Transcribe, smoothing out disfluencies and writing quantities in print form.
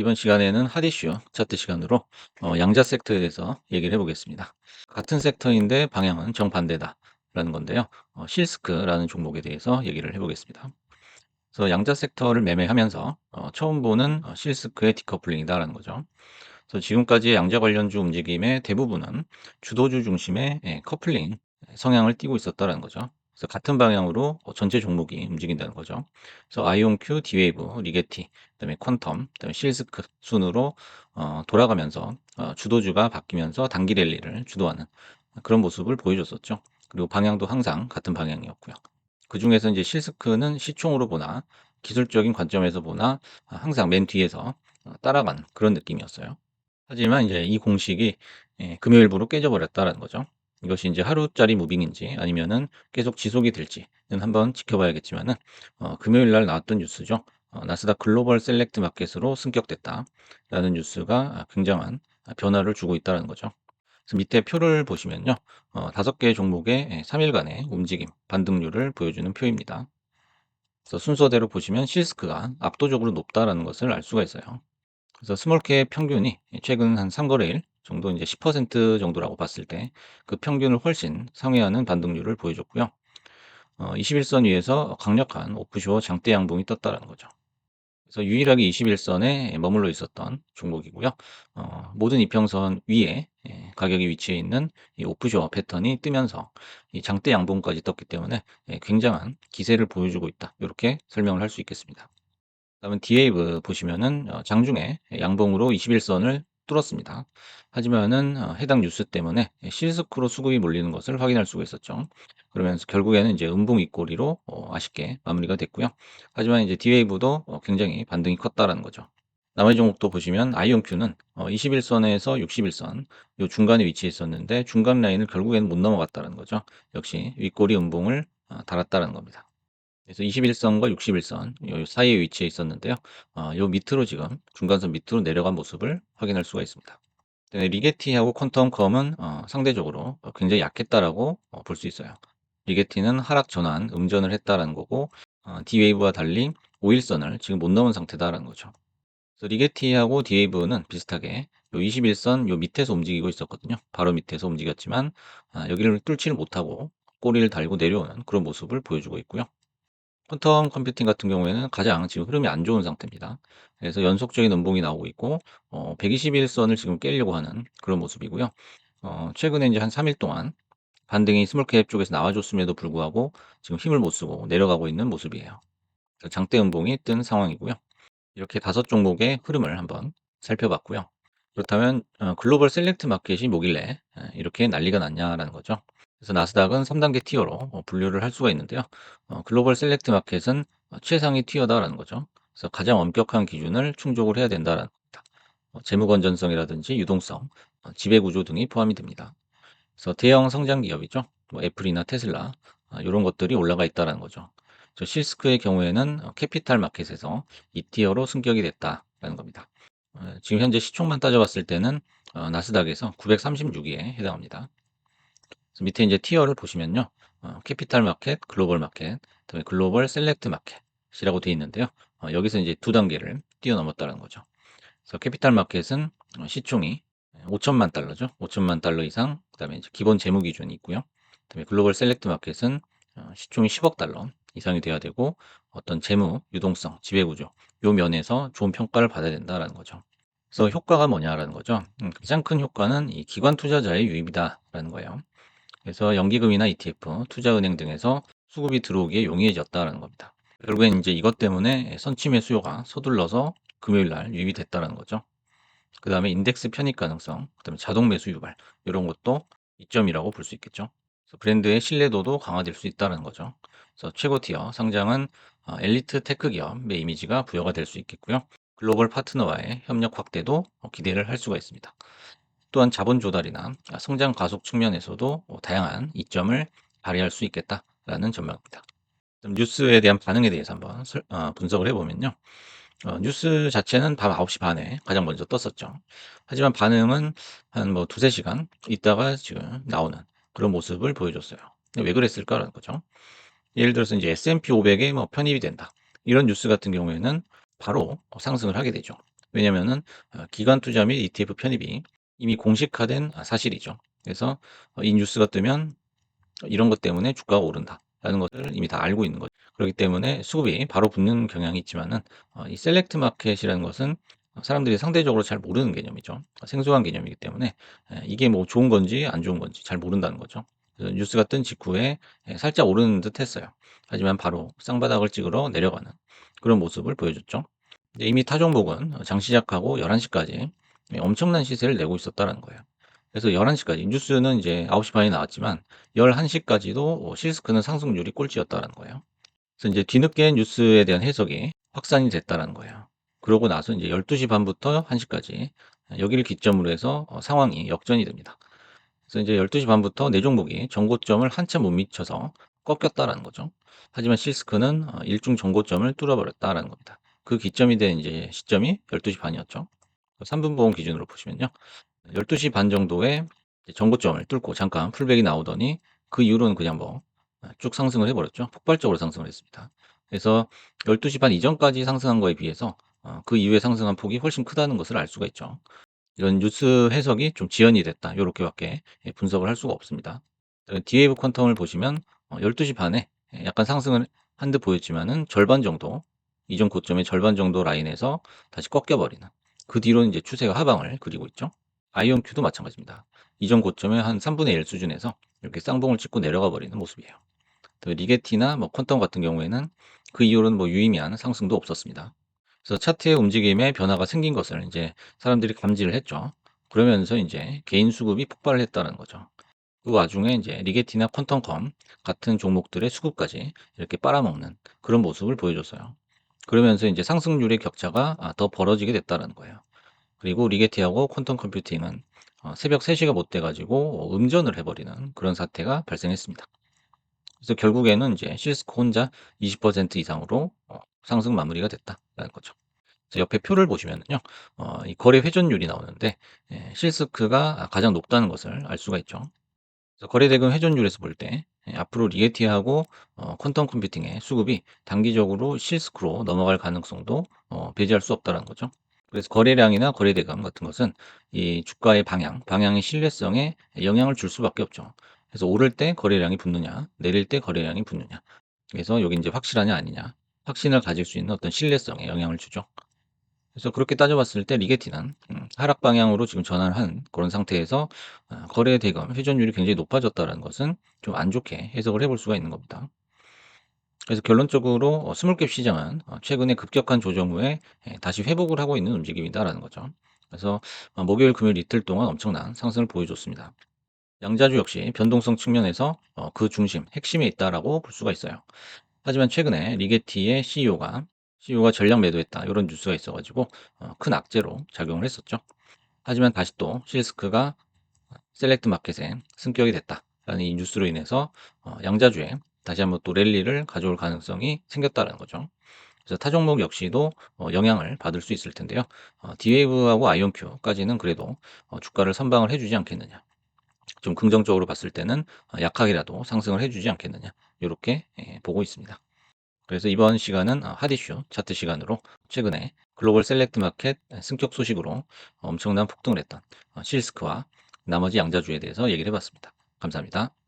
이번 시간에는 핫 이슈 차트 시간으로 양자 섹터에 대해서 얘기를 해보겠습니다. 같은 섹터인데 방향은 정반대다라는 건데요. 실스크라는 종목에 대해서 얘기를 해보겠습니다. 그래서 양자 섹터를 매매하면서 처음 보는 실스크의 디커플링이다라는 거죠. 그래서 지금까지의 양자 관련주 움직임의 대부분은 주도주 중심의 커플링 성향을 띠고 있었다라는 거죠. 그래서 같은 방향으로 전체 종목이 움직인다는 거죠. 그래서 아이온큐, 디웨이브, 리게티, 그다음에 퀀텀, 그다음에 실스크 순으로 돌아가면서 주도주가 바뀌면서 단기 랠리를 주도하는 그런 모습을 보여줬었죠. 그리고 방향도 항상 같은 방향이었고요. 그 중에서 이제 실스크는 시총으로 보나 기술적인 관점에서 보나 항상 맨 뒤에서 따라간 그런 느낌이었어요. 하지만 이제 이 공식이 금요일부로 깨져버렸다라는 거죠. 이것이 이제 하루짜리 무빙인지 아니면은 계속 지속이 될지는 한번 지켜봐야겠지만은 금요일 날 나왔던 뉴스죠. 나스닥 글로벌 셀렉트 마켓으로 승격됐다라는 뉴스가 굉장한 변화를 주고 있다는 거죠. 그래서 밑에 표를 보시면요. 5개 종목의 3일간의 움직임, 반등률을 보여주는 표입니다. 그래서 순서대로 보시면 실스크가 압도적으로 높다라는 것을 알 수가 있어요. 그래서 스몰캡 평균이 최근 한 3거래일 정도 이제 10% 정도라고 봤을 때 그 평균을 훨씬 상회하는 반등률을 보여줬고요. 21선 위에서 강력한 오프쇼 장대 양봉이 떴다라는 거죠. 그래서 유일하게 21선에 머물러 있었던 종목이고요. 모든 이평선 위에 가격이 위치해 있는 이 오프쇼 패턴이 뜨면서 이 장대 양봉까지 떴기 때문에 굉장한 기세를 보여주고 있다. 이렇게 설명을 할 수 있겠습니다. 다음은 디웨이브 보시면은 장중에 양봉으로 21선을 뚫었습니다. 하지만은 해당 뉴스 때문에 실스크로 수급이 몰리는 것을 확인할 수가 있었죠. 그러면서 결국에는 이제 음봉 윗꼬리로 아쉽게 마무리가 됐고요. 하지만 이제 디웨이브도 굉장히 반등이 컸다라는 거죠. 나머지 종목도 보시면 아이온큐는 21선에서 61선 요 중간에 위치해 있었는데 중간 라인을 결국에는 못 넘어갔다는 거죠. 역시 윗꼬리 음봉을 달았다는 겁니다. 그래서 21선과 61선 요 사이에 위치해 있었는데요. 요 밑으로 지금 중간선 밑으로 내려간 모습을 확인할 수가 있습니다. 네, 리게티하고 퀀텀컴은 상대적으로 굉장히 약했다라고 볼 수 있어요. 리게티는 하락 전환 음전을 했다라는 거고 D웨이브와 달리 5일선을 지금 못 넘은 상태다라는 거죠. 그래서 리게티하고 D웨이브는 비슷하게 요 21선 요 밑에서 움직이고 있었거든요. 바로 밑에서 움직였지만 여기를 뚫지를 못하고 꼬리를 달고 내려오는 그런 모습을 보여주고 있고요. 퀀텀 컴퓨팅 같은 경우에는 가장 지금 흐름이 안 좋은 상태입니다. 그래서 연속적인 음봉이 나오고 있고 121선을 지금 깨려고 하는 그런 모습이고요. 최근에 이제 한 3일 동안 반등이 스몰캡 쪽에서 나와줬음에도 불구하고 지금 힘을 못 쓰고 내려가고 있는 모습이에요. 그래서 장대 음봉이 뜬 상황이고요. 이렇게 5종목의 흐름을 한번 살펴봤고요. 그렇다면 글로벌 셀렉트 마켓이 뭐길래 이렇게 난리가 났냐라는 거죠. 그래서 나스닥은 3단계 티어로 분류를 할 수가 있는데요. 글로벌 셀렉트 마켓은 최상위 티어다라는 거죠. 그래서 가장 엄격한 기준을 충족을 해야 된다라는 겁니다. 재무 건전성이라든지 유동성, 지배 구조 등이 포함이 됩니다. 그래서 대형 성장 기업이죠. 뭐 애플이나 테슬라 이런 것들이 올라가 있다라는 거죠. 저 실스크의 경우에는 캐피탈 마켓에서 이 티어로 승격이 됐다라는 겁니다. 지금 현재 시총만 따져봤을 때는 나스닥에서 936위에 해당합니다. 그래서 밑에 이제 티어를 보시면요. 캐피탈 마켓, 글로벌 마켓, 그다음에 글로벌 셀렉트 마켓이라고 되어 있는데요. 여기서 이제 두 단계를 뛰어넘었다는 거죠. 그래서 캐피탈 마켓은 시총이 5천만 달러죠. 5천만 달러 이상, 그다음에 이제 기본 재무 기준이 있고요. 그다음에 글로벌 셀렉트 마켓은 시총이 10억 달러 이상이 돼야 되고 어떤 재무, 유동성, 지배 구조 요 면에서 좋은 평가를 받아야 된다라는 거죠. 그래서 효과가 뭐냐라는 거죠. 가장 큰 효과는 이 기관 투자자의 유입이다라는 거예요. 그래서 연기금이나 ETF, 투자은행 등에서 수급이 들어오기에 용이해졌다는 겁니다. 결국엔 이제 이것 때문에 선침의 수요가 서둘러서 금요일 날 유입이 됐다는 거죠. 그 다음에 인덱스 편입 가능성, 그 다음에 자동 매수 유발 이런 것도 이점이라고 볼 수 있겠죠. 그래서 브랜드의 신뢰도도 강화될 수 있다는 거죠. 그래서 최고 티어 상장은 엘리트 테크 기업의 이미지가 부여가 될 수 있겠고요. 글로벌 파트너와의 협력 확대도 기대를 할 수가 있습니다. 또한 자본 조달이나 성장 가속 측면에서도 다양한 이점을 발휘할 수 있겠다라는 전망입니다. 그럼 뉴스에 대한 반응에 대해서 한번 분석을 해보면요. 뉴스 자체는 밤 9시 반에 가장 먼저 떴었죠. 하지만 반응은 한 뭐 두세 시간 있다가 지금 나오는 그런 모습을 보여줬어요. 왜 그랬을까라는 거죠. 예를 들어서 이제 S&P 500에 뭐 편입이 된다. 이런 뉴스 같은 경우에는 바로 상승을 하게 되죠. 왜냐면은 기관 투자 및 ETF 편입이 이미 공식화된 사실이죠. 그래서 이 뉴스가 뜨면 이런 것 때문에 주가가 오른다라는 것을 이미 다 알고 있는 거죠. 그렇기 때문에 수급이 바로 붙는 경향이 있지만은 이 셀렉트 마켓이라는 것은 사람들이 상대적으로 잘 모르는 개념이죠. 생소한 개념이기 때문에 이게 뭐 좋은 건지 안 좋은 건지 잘 모른다는 거죠. 그래서 뉴스가 뜬 직후에 살짝 오르는 듯 했어요. 하지만 바로 쌍바닥을 찍으러 내려가는 그런 모습을 보여줬죠. 이미 타 종목은 장 시작하고 11시까지 엄청난 시세를 내고 있었다는 거예요. 그래서 11시까지 뉴스는 이제 9시 반에 나왔지만 11시까지도 실스크는 상승률이 꼴찌였다는 거예요. 그래서 이제 뒤늦게 뉴스에 대한 해석이 확산이 됐다는 거예요. 그러고 나서 이제 12시 반부터 1시까지 여기를 기점으로 해서 상황이 역전이 됩니다. 그래서 이제 12시 반부터 네 종목이 전고점을 한참 못 미쳐서 꺾였다라는 거죠. 하지만 실스크는 일중 전고점을 뚫어버렸다라는 겁니다. 그 기점이 된 이제 시점이 12시 반이었죠. 3분 보험 기준으로 보시면요. 12시 반 정도에 전고점을 뚫고 잠깐 풀백이 나오더니 그 이후로는 그냥 뭐 쭉 상승을 해버렸죠. 폭발적으로 상승을 했습니다. 그래서 12시 반 이전까지 상승한 거에 비해서 그 이후에 상승한 폭이 훨씬 크다는 것을 알 수가 있죠. 이런 뉴스 해석이 좀 지연이 됐다. 요렇게밖에 분석을 할 수가 없습니다. 디웨이브 퀀텀을 보시면 12시 반에 약간 상승을 한 듯 보였지만은 절반 정도, 이전 고점의 절반 정도 라인에서 다시 꺾여 버리는, 그 뒤로는 이제 추세가 하방을 그리고 있죠. 아이온큐도 마찬가지입니다. 이전 고점의 한 3분의 1 수준에서 이렇게 쌍봉을 찍고 내려가 버리는 모습이에요. 리게티나 뭐 퀀텀 같은 경우에는 그 이후로는 뭐 유의미한 상승도 없었습니다. 그래서 차트의 움직임에 변화가 생긴 것을 이제 사람들이 감지를 했죠. 그러면서 이제 개인 수급이 폭발을 했다는 거죠. 그 와중에 이제 리게티나 퀀텀컴 같은 종목들의 수급까지 이렇게 빨아먹는 그런 모습을 보여줬어요. 그러면서 이제 상승률의 격차가 더 벌어지게 됐다는 거예요. 그리고 리게티하고 퀀텀 컴퓨팅은 새벽 3시가 못 돼가지고 음전을 해버리는 그런 사태가 발생했습니다. 그래서 결국에는 이제 실스코 혼자 20% 이상으로 상승 마무리가 됐다라는 거죠. 옆에 표를 보시면요. 이 거래 회전율이 나오는데 실스크가 가장 높다는 것을 알 수가 있죠. 그래서 거래 대금 회전율에서 볼 때 앞으로 리게티하고 퀀텀 컴퓨팅의 수급이 단기적으로 실스크로 넘어갈 가능성도 배제할 수 없다는 거죠. 그래서 거래량이나 거래 대금 같은 것은 이 주가의 방향의 신뢰성에 영향을 줄 수밖에 없죠. 그래서 오를 때 거래량이 붙느냐, 내릴 때 거래량이 붙느냐. 그래서 여기 이제 확실하냐 아니냐, 확신을 가질 수 있는 어떤 신뢰성에 영향을 주죠. 그래서 그렇게 따져봤을 때 리게티는 하락 방향으로 지금 전환한 그런 상태에서 거래 대금 회전율이 굉장히 높아졌다는 것은 좀 안 좋게 해석을 해볼 수가 있는 겁니다. 그래서 결론적으로 스몰캡 시장은 최근에 급격한 조정 후에 다시 회복을 하고 있는 움직임이다라는 거죠. 그래서 목요일, 금요일 이틀 동안 엄청난 상승을 보여줬습니다. 양자주 역시 변동성 측면에서 그 중심, 핵심에 있다라고 볼 수가 있어요. 하지만 최근에 리게티의 CEO가 전략 매도했다 이런 뉴스가 있어가지고 큰 악재로 작용을 했었죠. 하지만 다시 또 실스크가 셀렉트 마켓에 승격이 됐다라는 이 뉴스로 인해서 양자주에 다시 한번 또 랠리를 가져올 가능성이 생겼다는 거죠. 그래서 타 종목 역시도 영향을 받을 수 있을 텐데요. 디웨이브하고 아이온큐까지는 그래도 주가를 선방을 해주지 않겠느냐. 좀 긍정적으로 봤을 때는 약하게라도 상승을 해주지 않겠느냐. 이렇게 보고 있습니다. 그래서 이번 시간은 핫이슈 차트 시간으로 최근에 글로벌 셀렉트 마켓 승격 소식으로 엄청난 폭등을 했던 실스크와 나머지 양자주에 대해서 얘기를 해봤습니다. 감사합니다.